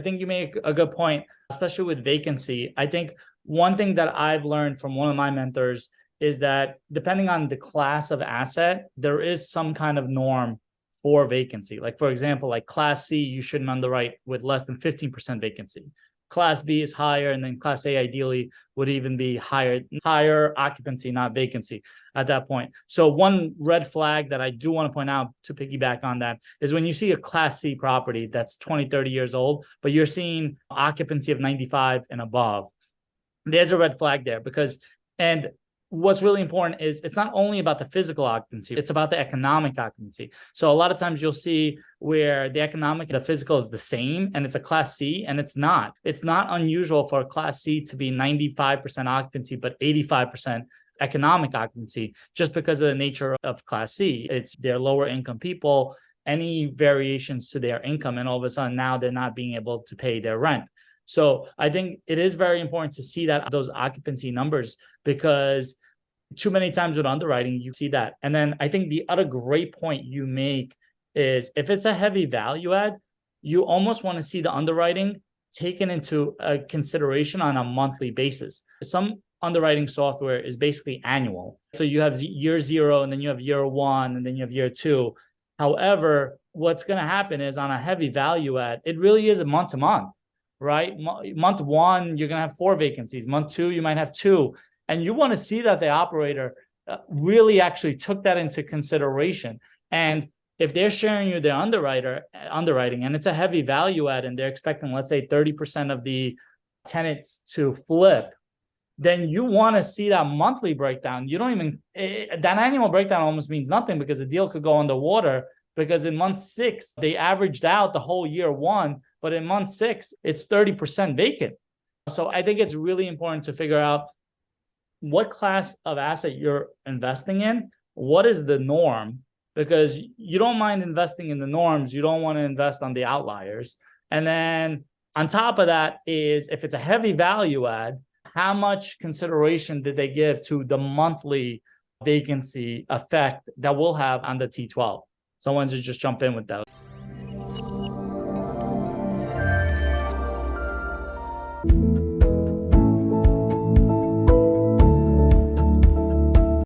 think you make a good point, especially with vacancy. I think one thing that I've learned from one of my mentors is that depending on the class of asset, there is some kind of norm for vacancy. Like, for example, like Class C, you shouldn't underwrite with less than 15% vacancy. Class B is higher, and then Class A ideally would even be higher occupancy, not vacancy at that point. So one red flag that I do want to point out to piggyback on that is when you see a Class C property that's 20, 30 years old, but you're seeing occupancy of 95 and above, there's a red flag there and what's really important is it's not only about the physical occupancy, it's about the economic occupancy. So a lot of times you'll see where the physical is the same and it's a Class C, and it's not. It's not unusual for a Class C to be 95% occupancy, but 85% economic occupancy, just because of the nature of Class C. It's their lower income people, any variations to their income, and all of a sudden now they're not being able to pay their rent. So I think it is very important to see those occupancy numbers, because too many times with underwriting, you see that. And then I think the other great point you make is if it's a heavy value add, you almost want to see the underwriting taken into consideration on a monthly basis. Some underwriting software is basically annual. So you have year 0, and then you have year 1, and then you have year 2. However, what's going to happen is on a heavy value add, it really is a month to month. Right? Month 1, you're going to have 4 vacancies. Month 2, you might have 2. And you want to see that the operator really actually took that into consideration. And if they're sharing you their underwriting, and it's a heavy value add, and they're expecting, let's say, 30% of the tenants to flip, then you want to see that monthly breakdown. That annual breakdown almost means nothing, because the deal could go underwater, because in month 6, they averaged out the whole year 1. But in month 6, it's 30% vacant. So I think it's really important to figure out what class of asset you're investing in. What is the norm? Because you don't mind investing in the norms. You don't want to invest on the outliers. And then on top of that is, if it's a heavy value add, how much consideration did they give to the monthly vacancy effect that we'll have on the T12? Someone should just jump in with that.